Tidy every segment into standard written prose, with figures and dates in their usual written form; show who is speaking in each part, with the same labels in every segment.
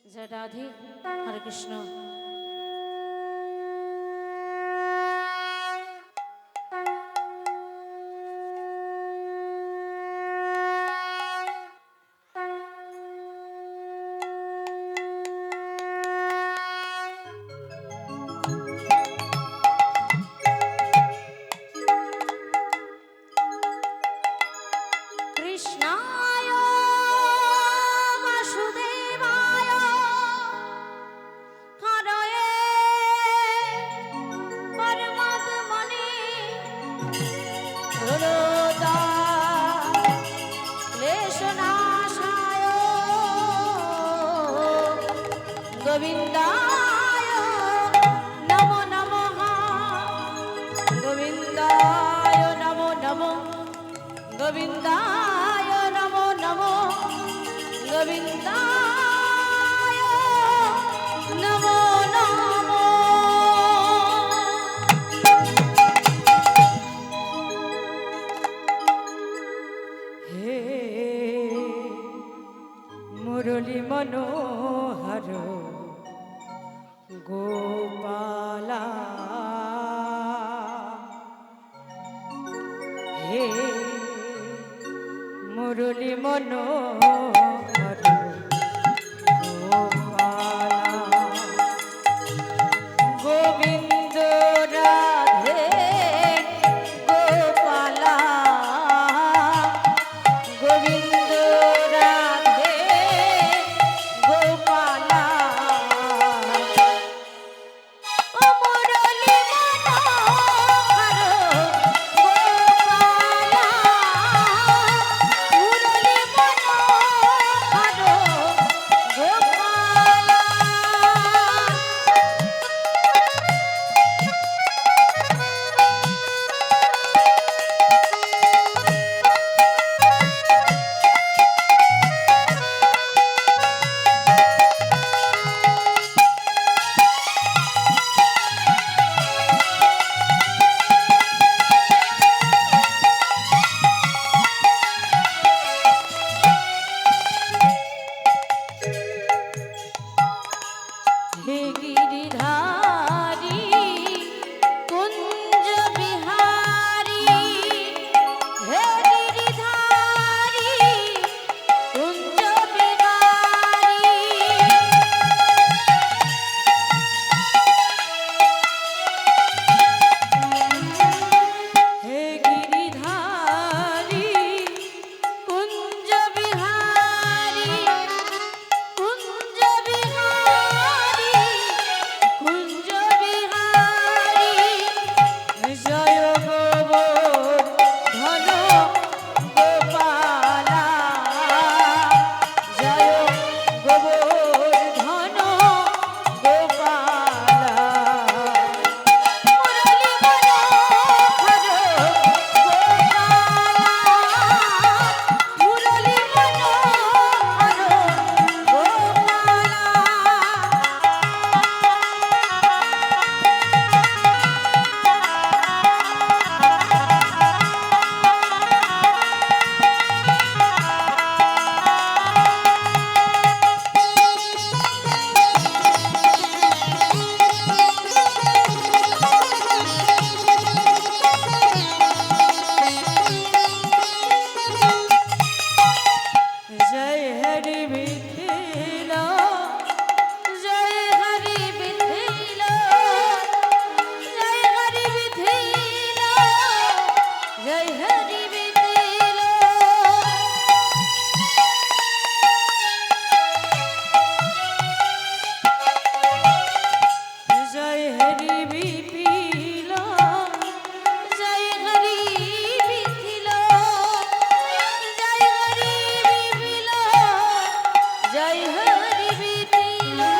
Speaker 1: जय राधे हरे कृष्ण। कृष्णाय वासुदेवाय हरये परमात्मने प्रणोदा क्लेशनाशाय गोविन्दाय नमो नमः। गोविन्दाय नमो नमो, गोविन्दाय नमो नमो, गोविन्दाय नमो नमो।
Speaker 2: हे मुरली मनोहर गोपाला, हे मुरली मनोहर गोपाला, गोविंद राधे गोपाला, गोविंद राधे गोपाला। ओ मुरली मनोहर गोपाला, मुरली मनोहर गोपाला। हे गिरिधारी कुंज बिहारी, हे गिरिधारी कुंज बिहारी। हे गिरिधारी कुंज बिहारी, कुंज बिहारी, कुंज बिहारी। जय गोवर्धन गोपाला, जय गोवर्धन गोपाला। मुरली मनोहर गोपाला, मुरली मनोहर गोपाला। जय हरि मिथिला, जय हरि मिथिला, जय हरि मिथिला, जय हरि मिथिला। जय हरि मिथिला, जय हरि मिथिला, जय हरि मिथिला, जय हरि मिथिला।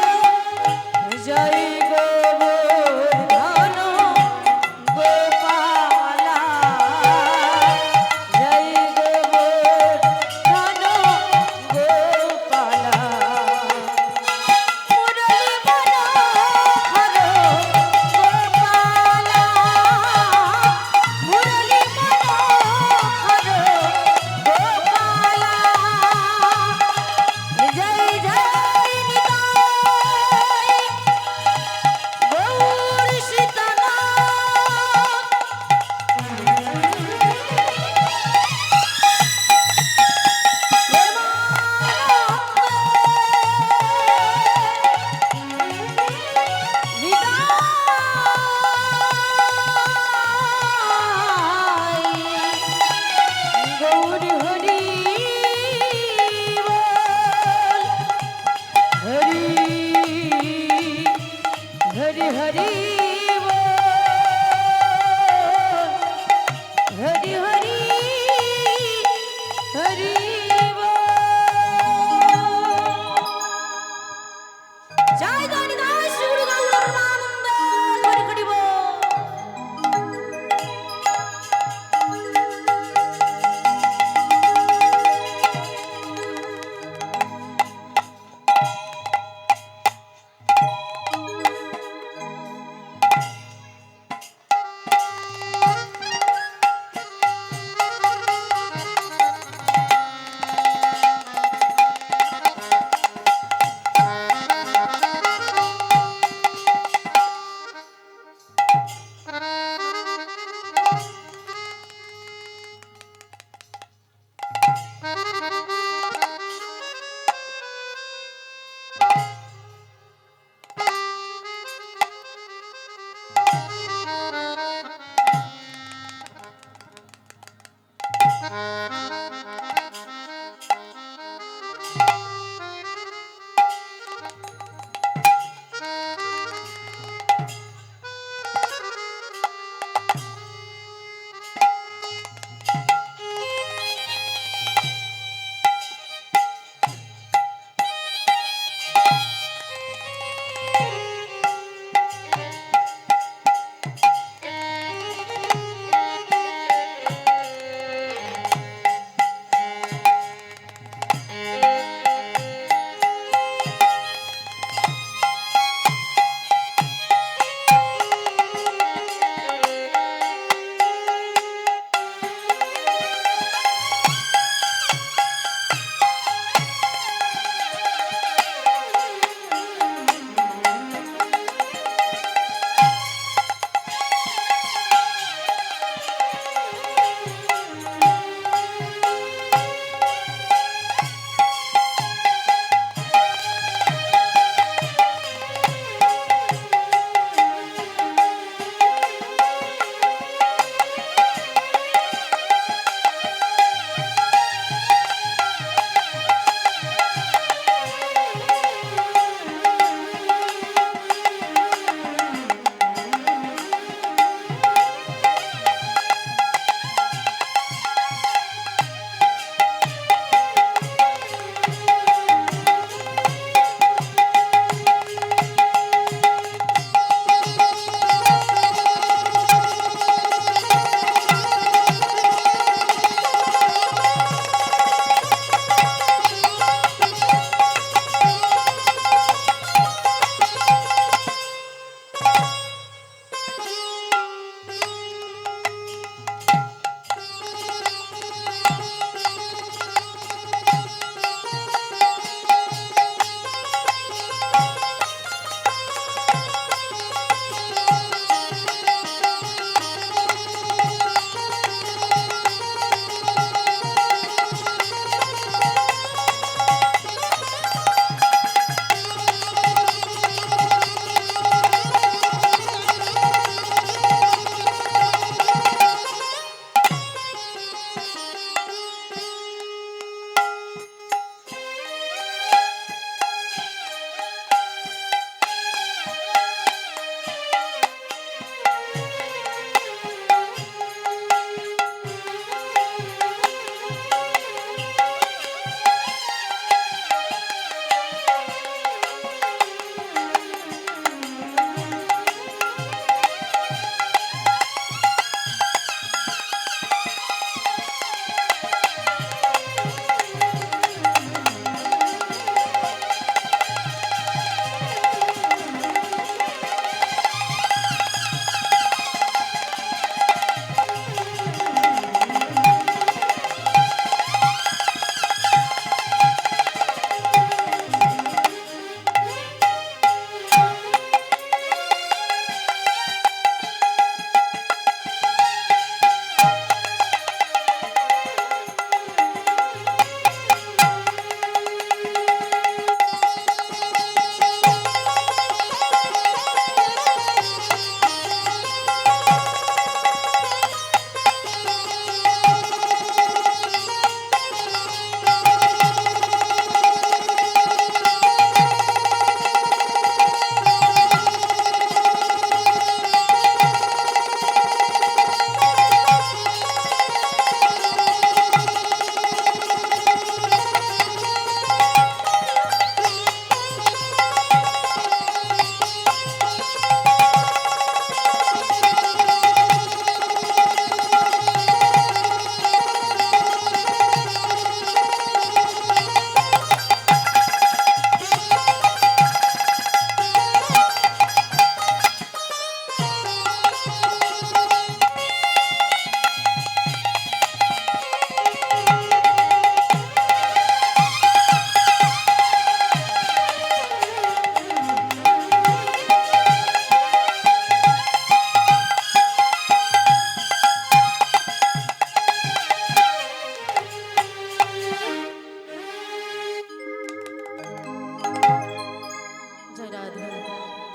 Speaker 2: जय गोवर्धन गोपाला, जय गोवर्धन गोपाला। मुरली मनोहर गोपाला, मुरली मनोहर गोपाला। जय जय निताई হরি হরি হরি হরি হরি হরি জয় গণিদাস গুরু গৌরানন্দ হরি হরি বল।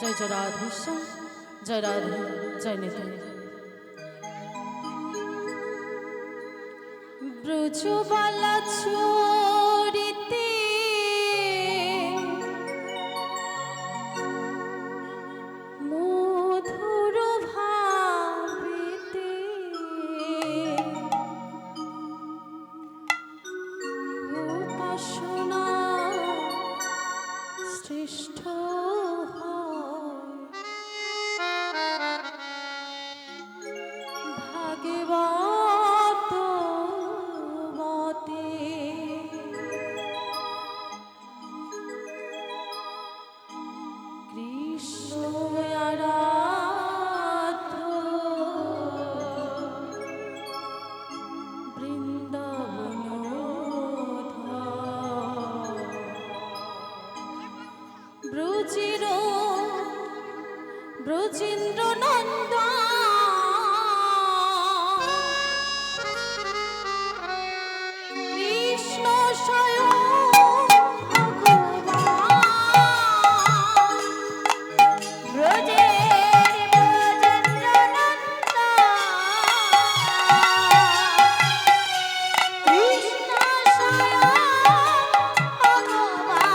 Speaker 1: জয় রাধেশ্যাম, জয় রাধে, জয় নিতাই। ব্রজবালা চরিতে মধুর ভাবিতে উপাসনা শ্রেষ্ঠ ভাগবত মতে কৃষ্ণ আরাধ্য বৃন্দাবন ব্রজির ব্রজেন্দ্র নন্দন কৃষ্ণ স্বয়ং ভগবান ব্রজের ব্রজেন্দ্র নন্দন কৃষ্ণ স্বয়ং ভগবান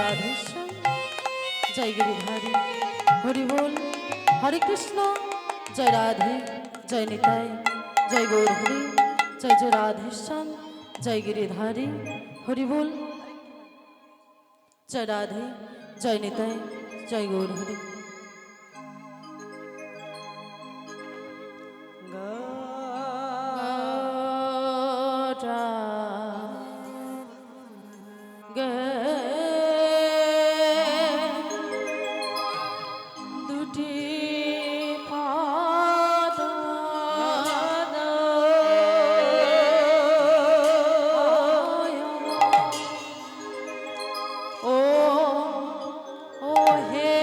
Speaker 1: রাধেশ্যাম জয় গিরিধারী হরি বল। হরে কৃষ্ণ জয় রাধে জয় নিতাই জয় গৌর হরি জয় জয় রাধেশ্যাম জয় গিরিধারী হরি বল। জয় রাধে জয় নিতাই জয় গৌর হরি। দুটি পাদ ও ও হে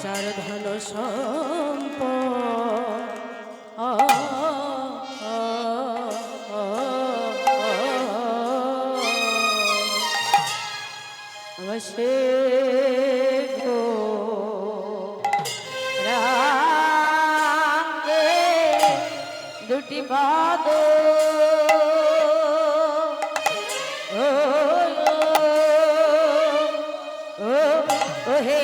Speaker 1: যার ধন সম্পদ আমার সে দুটি পাদ ও হে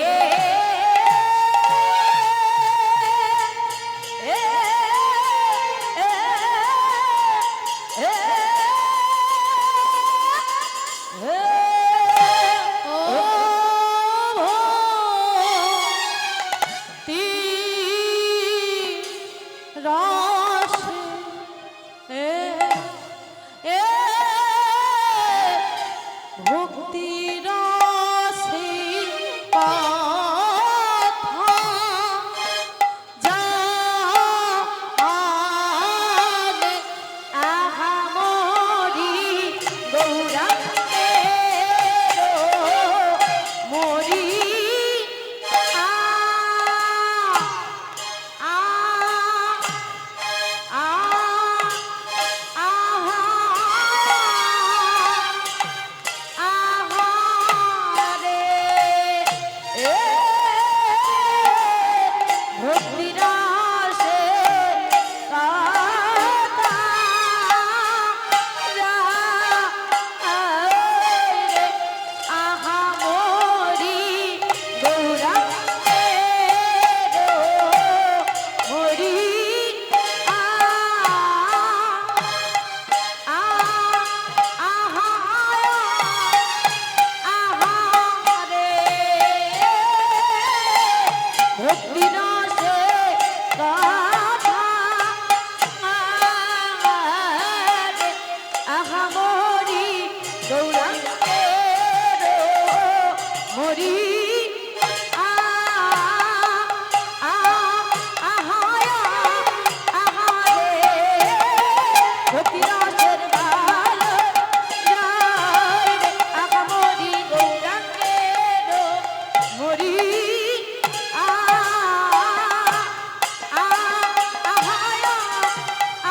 Speaker 1: ভক্তি রসে কথা যা আলে আহামরি গৌরাঙ্গে মরি আ আ আ আহা আহারে ভক্তি রসে কথা আহামরি গৌরাঙ্গে মরি আ আহারে ভক্তি রসে কথা আহামরি গৌরাঙ্গে মরি ভক্তি রসের ভালো আহামরি গৌরাঙ্গে মরি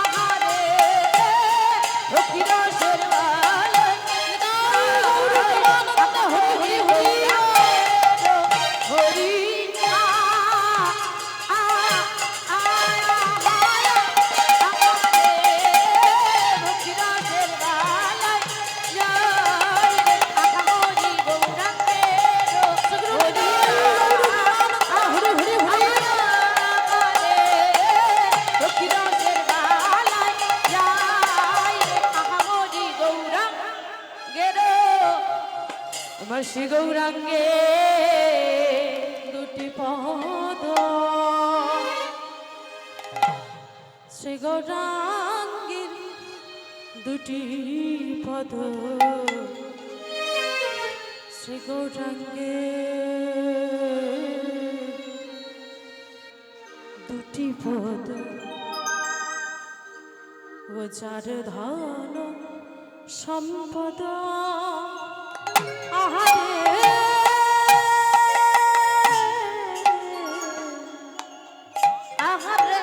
Speaker 1: আহারে ভক্তি রসের ভালো হরি হরি হরি ভক্তি রসের ভালো আহামরি গৌরাঙ্গে হরি ভক্তি রসের ভালো আহামরি গৌরাঙ্গে আমার শ্রী গৌরাঙ্গে দুটি পদ শ্রী গৌরাঙ্গের দুটি পদ শ্রী গৌরাঙ্গে দুটি পদ ও চার ধন সম্পদ আহারে
Speaker 2: আহারে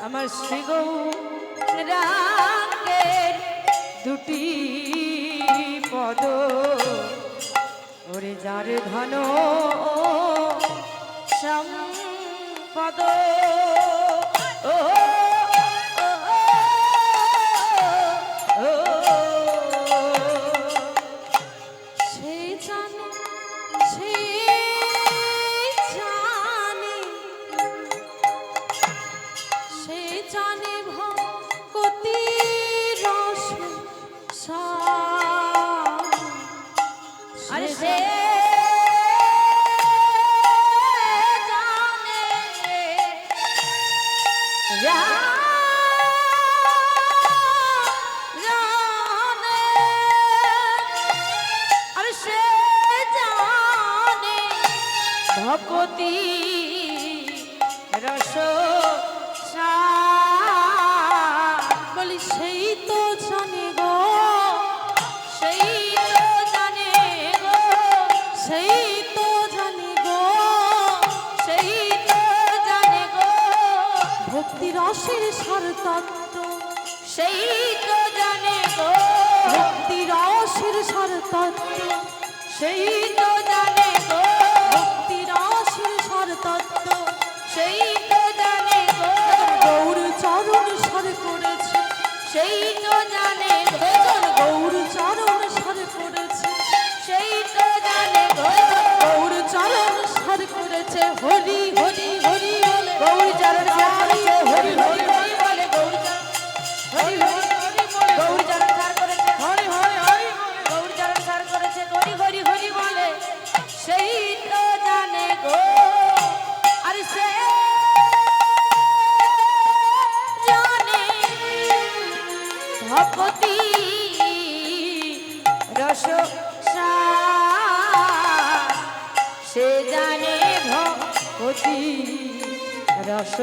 Speaker 2: আমার শ্রী গৌরাঙ্গের দুটি পদ ওরে যার ধন সম্পদ ও
Speaker 1: সে জানে সে জানে সে জানে ভক্তি রস
Speaker 2: আরে সে জানে জানে আরে সে জানে ভক্তি রস
Speaker 1: বলি সেই তো জানে গো
Speaker 2: সেই তো জানে গো
Speaker 1: সেই তো জানে গো
Speaker 2: সেই তো জানে গো
Speaker 1: ভক্তি রসের সার তত্ত্ব
Speaker 2: সেই তো জানে গো
Speaker 1: ভক্তি রসের সার তত্ত্ব
Speaker 2: সেই তো জানে গো
Speaker 1: ভক্তি রসের সার তত্ত্ব
Speaker 2: সেই তো জানে গো
Speaker 1: গৌর চরণ সার করেছে
Speaker 2: সেই তো জানে গো
Speaker 1: গৌর চরণ সার করেছে
Speaker 2: সেই তো জানে গো
Speaker 1: গৌর চরণ সার করেছে হরি হরি হরি বলে
Speaker 2: গৌরী চরণ সার করেছে হরি হরি হরি বলে গৌরী চরণ হরি হরি গৌরী চরণ সার করেছে হরি হরি হরি গৌরী চরণ সার করেছে হরি হরি হরি বলে সেই তো জানে গো আর সে জানে ভক্তি রস সে জানে ভক্তি রস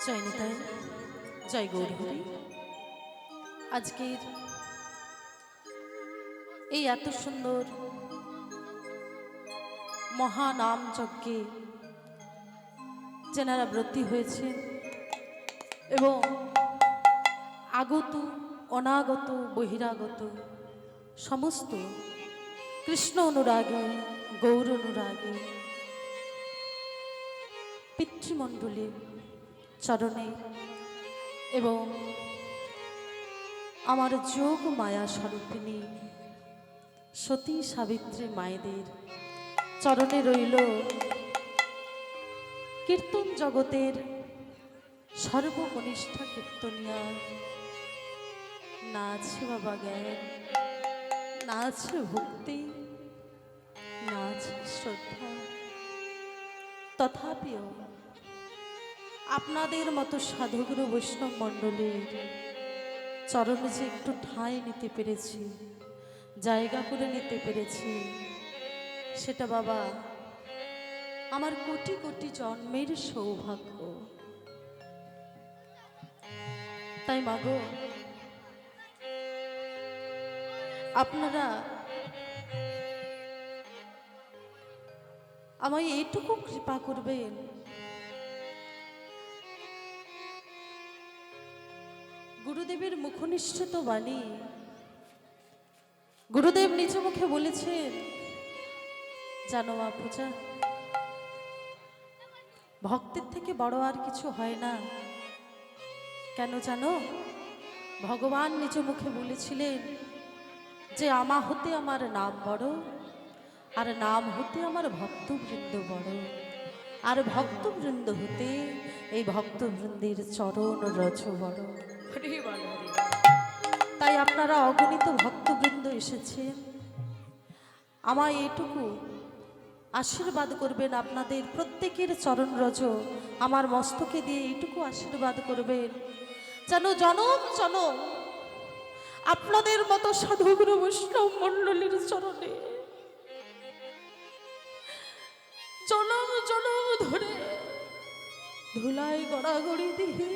Speaker 1: জয় নিতাই জয় গৌর হরি আজকের এই এত সুন্দর মহানাম যজ্ঞে যেনারা ব্রতী হয়েছেন এবং আগত অনাগত বহিরাগত সমস্ত কৃষ্ণ অনুরাগী গৌর অনুরাগী পিতৃমণ্ডলী চরণে এবং আমার যোগ মায়া স্বরূপিণী সতী সাবিত্রী মায়েদের চরণে রইল কীর্তন জগতের সর্বকনিষ্ঠা কীর্তনিয়া। না আছে বাবা জ্ঞান, না আছে ভক্তি, না আছে শ্রদ্ধা, তথাপিও আপনাদের মতো সাধুগুরু বৈষ্ণব মণ্ডলীর চরণে যে একটু ঠাঁই নিতে পেরেছি, জায়গা করে নিতে পেরেছি, সেটা বাবা আমার কোটি কোটি জন্মের সৌভাগ্য। তাই মাগো, আপনারা আমায় এইটুকু কৃপা করবেন, গুরুদেবের মুখনিষ্ঠিত বাণী, গুরুদেব নিজ মুখে বলেছেন, জানো মা পূজা, ভক্তের থেকে বড় আর কিছু হয় না। কেন জানো? ভগবান নিজ মুখে বলেছিলেন যে আমা হতে আমার নাম বড়, আর নাম হতে আমার ভক্তবৃন্দ বড়, আর ভক্তবৃন্দ হতে এই ভক্তবৃন্দের চরণ রজ বড়। তাই আপনারা অগণিত ভক্তবৃন্দ এসেছেন, আমায় এটুকু আশীর্বাদ করবেন, আপনাদের প্রত্যেকের চরণ রজ আমার মস্তকে দিয়ে এইটুকু আশীর্বাদ করবেন, যেন জনম জনম আপনাদের মতো সাধুগুরু বৈষ্ণব মণ্ডলীর চরণে জনম জনম ধরে ধুলাই গড়াগড়ি দিয়ে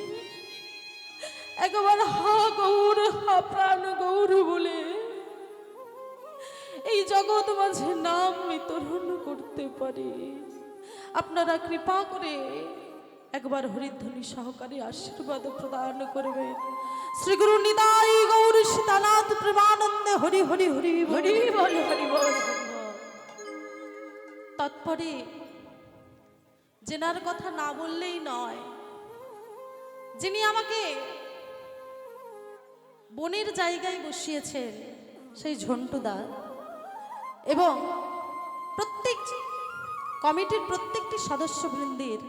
Speaker 1: একবার হা গৌর হা প্রাণ গৌর বলে এই জগৎ মাঝে নাম বিতরণ করতে পারি। আপনারা কৃপা করে একবার হরিধ্বনি সহকারে আশীর্বাদ প্রদান করবেন। শ্রী গুরু নিতাই গৌর সীতানাথ প্রেমানন্দে হরি হরি হরি হরি বল হরি বল। তৎপরে জেনার কথা না বললেই নয়, যিনি আমাকে বনের জায়গায় বসিয়েছেন সেই ঝন্টুদা এবং প্রত্যেক কমিটির প্রত্যেকটি সদস্যবৃন্দের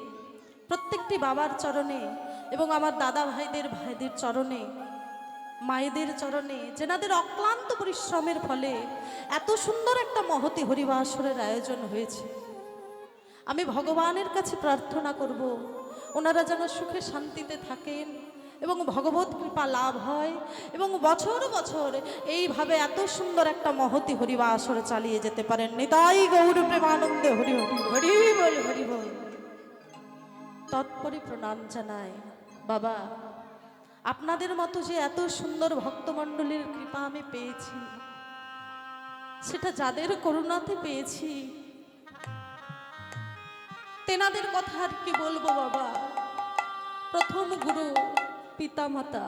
Speaker 1: প্রত্যেকটি বাবার চরণে এবং আমার দাদা ভাইদের চরণে, মায়েদের চরণে, যেনাদের অক্লান্ত পরিশ্রমের ফলে এত সুন্দর একটা মহতি হরিবাসরের আয়োজন হয়েছে, আমি ভগবানের কাছে প্রার্থনা করব ওনারা যেন সুখে শান্তিতে থাকেন এবং ভগবত কৃপা লাভ হয় এবং বছর বছর এইভাবে এত সুন্দর একটা মহতি হরিবাসর চালিয়ে যেতে পারেন। নিতাই গৌর প্রেমানন্দে হরি হরি হরি বল হরি বল। তৎপরে প্রণাম জানাই বাবা, আপনাদের মতো যে এত সুন্দর ভক্তমণ্ডলীর কৃপা আমি পেয়েছি, সেটা যাদের করুণাতে পেয়েছি তেনাদের কথা আর কি বলবো বাবা। প্রথম গুরু পিতামাতা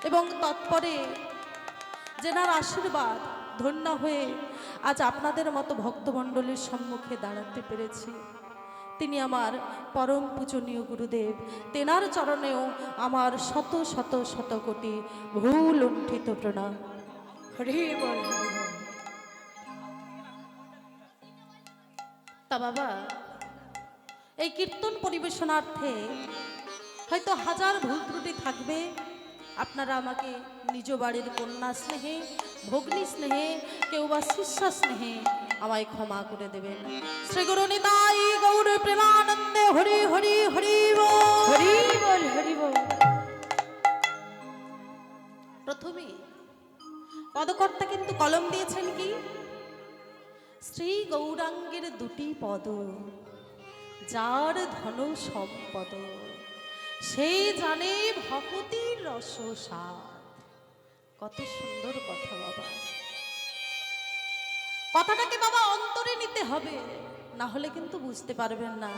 Speaker 1: এবং তৎপরে যেনার আশীর্বাদ ধন্য হয়ে আজ আপনাদের মতো ভক্তমণ্ডলীর সম্মুখে দাঁড়াতে পেরেছি, তিনি আমার পরম পূজনীয় গুরুদেব, তেনার চরণেও আমার শত শত শত কোটি ভুল লুণ্ঠিত প্রণাম। হরি বল। তা বাবা, এই কীর্তন পরিবেশনার্থে হয়তো হাজার ভুল ত্রুটি থাকবে, আপনারা আমাকে নিজ বাড়ির কন্যা স্নেহে, ভগ্নী স্নেহে, কেউ বা শিষ্য স্নেহে আমায় ক্ষমা করে দেবেন। শ্রী গুরু নিতাই গৌর প্রেমানন্দে হরি হরি হরি বল হরি বল হরি বল। প্রথমে পদকর্তা কিন্তু কলম দিয়েছেন কি, শ্রী গৌরাঙ্গের দুটি পদ, যার ধন সম্পদ, সেই জানে ভকতির রস স্বাদ। কত সুন্দর কথা বাবা। কথাটাকে বাবা অন্তরে নিতে হবে, না হলে কিন্তু বুঝতে পারবেন না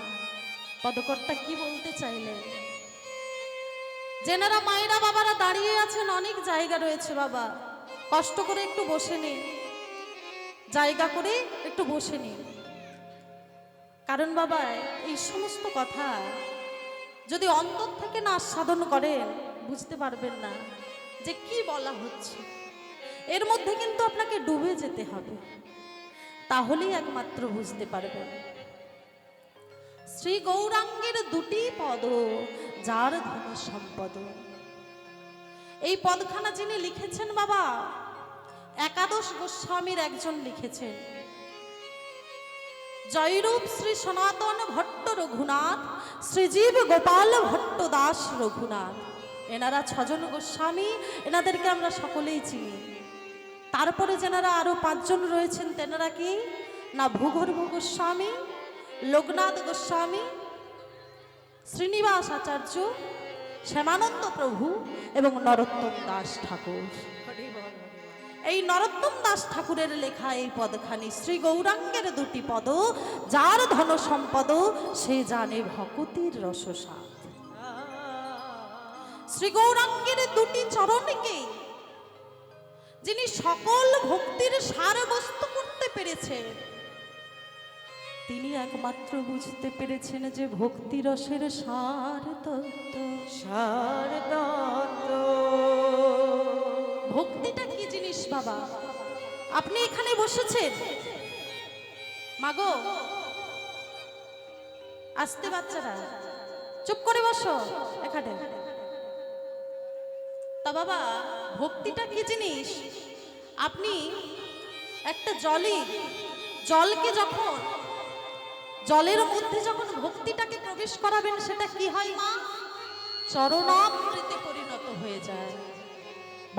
Speaker 1: পদকর্তা কি বলতে চাইলেন। যেনারা মায়েরা বাবারা দাঁড়িয়ে আছেন, অনেক জায়গা রয়েছে বাবা, কষ্ট করে একটু বসে নিন, জায়গা করে একটু বসে নিন। কারণ বাবা, এই সমস্ত কথা যদি অন্তর থেকে না আস্বাদন করেন বুঝতে পারবেন না যে কি বলা হচ্ছে। এর মধ্যে কিন্তু আপনাকে ডুবে যেতে হবে, তাহলেই একমাত্র বুঝতে পারবেন। শ্রী গৌরাঙ্গের দুটি পদ, যার ধন সম্পদ। এই পদখানা যিনি লিখেছেন বাবা, একাদশ গোস্বামীর একজন লিখেছেন। জয়রূপ শ্রী সনাতন ভট্ট রঘুনাথ, শ্রীজীব গোপাল ভট্ট দাস রঘুনাথ, এনারা ছজন গোস্বামী, এনাদেরকে আমরা সকলেই চিনি। তারপরে যেনারা আরো পাঁচজন রয়েছেন, তেনারা কি না ভূগর্ভ গোস্বামী, লোকনাথ গোস্বামী, শ্রীনিবাস আচার্য, শ্যামানন্দ প্রভু এবং নরোত্তম দাস ঠাকুর। এই নরোত্তম দাস ঠাকুরের লেখা এই পদখানি, শ্রী গৌরাঙ্গের দুটি পদ, যার ধন সম্পদ, সে জানে ভকতির রসস্বাদ। শ্রী গৌরাঙ্গের দুটি চরণকে যিনি সকল ভক্তির সার বস্তু করতে পেরেছেন, তিনি একমাত্র বুঝতে পেরেছেন যে ভক্তি রসের সার তত্ত্ব, সার তত্ত্ব। ভক্তিটা কি জিনিস বাবা? আপনি এখানে বসেছেন, মাগো আসতে, বাচ্চারা চুপ করে বসো এখানে। তা বাবা, ভক্তিটা কি জিনিস? আপনি একটা জলকে যখন জলের মধ্যে যখন ভক্তিটাকে প্রবেশ করাবেন, সেটা কি হয় মা? চরণামৃতে পরিণত হয়ে যায়।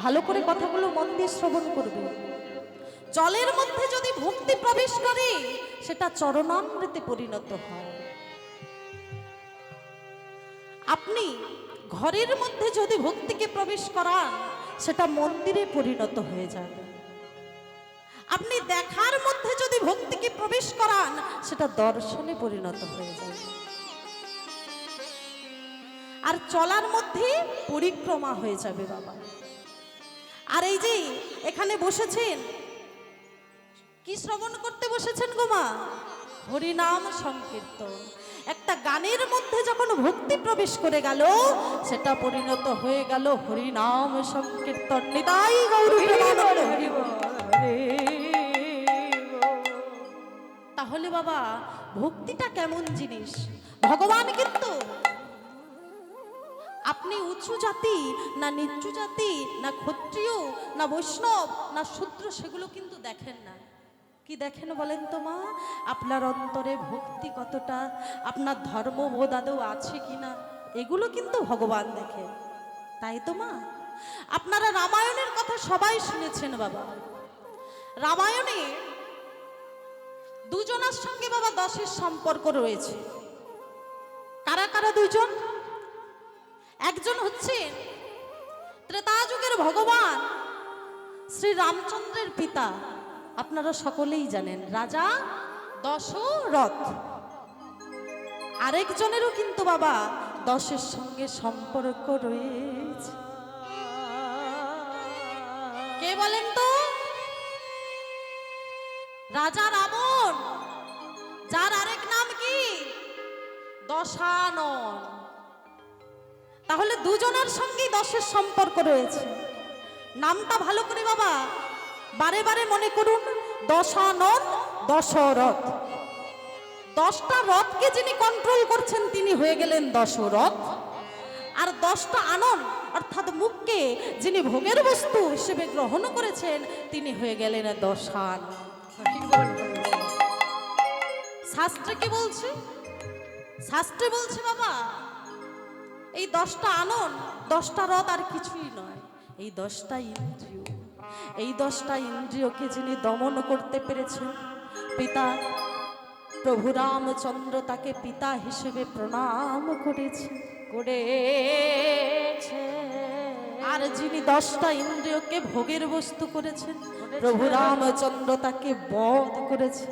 Speaker 1: ভালো করে কথাগুলো মন দিয়ে শ্রবণ করবে। জলের মধ্যে যদি ভক্তি প্রবেশ করে সেটা চরণামৃতে পরিণত হয়। আপনি ঘরের মধ্যে যদি ভক্তিকে প্রবেশ করান সেটা মন্দিরে পরিণত হয়ে যাবে। আপনি দেখার মধ্যে যদি ভক্তিকে প্রবেশ করান সেটা দর্শনে পরিণত হয়ে যাবে। আর চলার মধ্যে পরিক্রমা হয়ে যাবে বাবা। আর এই যে এখানে বসেছেন, কি শ্রবণ করতে বসেছেন গো মা? হরিনাম সংকীর্তন। একটা গানের মধ্যে যখন ভক্তি প্রবেশ করে গেল সেটা পরিণত হয়ে গেল হরিনাম সংকীর্তন। নিতাই গৌর প্রেমানন্দ। তাহলে বাবা ভক্তিটা কেমন জিনিস? ভগবান কিন্তু আপনি উঁচু জাতি না নিচু জাতি না ক্ষত্রিয় না বৈষ্ণব না শূদ্র সেগুলো কিন্তু দেখেন না। কি দেখেন বলেন তো মা? আপনার অন্তরে ভক্তি কতটা, আপনার ধর্মবোধ আদৌ আছে কিনা, এগুলো কিন্তু ভগবান দেখে। তাই তো মা, আপনারা রামায়ণের কথা সবাই শুনেছেন বাবা। রামায়ণে দুজনের সঙ্গে বাবা দশের সম্পর্ক রয়েছে। কারা কারা দুজন? একজন হচ্ছেন ত্রেতা যুগের ভগবান শ্রী রামচন্দ্রের পিতা, আপনারা সকলেই জানেন, রাজা দশরথ। আরেকজনেরও কিন্তু বাবা দশের সঙ্গে সম্পর্ক রয়েছে। কে বলেন তো? রাজা রাবণ, যার আরেক নাম কি? দশানন। তাহলে দুজনের সঙ্গেই দশের সম্পর্ক রয়েছে। নামটা ভালো করে বাবা বারে বারে মনে করুন, দশানন দশরথ। 10টা রথকে যিনি কন্ট্রোল করছেন তিনি হয়ে গেলেন দশরথ। আর 10টা আনন অর্থাৎ মুখকে যিনি ভোগের বস্তু হিসেবে গ্রহণ করেছেন তিনি হয়ে গেলেন দশান। শাস্ত্রে কি বলছে? শাস্ত্রে বলছে বাবা এই 10টা আনন 10টা রথ আর কিছুই নয়, এই 10টা ইন্দ্রিয়। এই 10টা ইন্দ্রিয়কে যিনি দমন করতে পেরেছেন পিতা প্রভু রামচন্দ্র তাকে পিতা হিসেবে প্রণাম করেছে। আর যিনি 10টা ইন্দ্রিয়কে ভোগের বস্তু করেছেন প্রভু রামচন্দ্র তাকে বধ করেছে।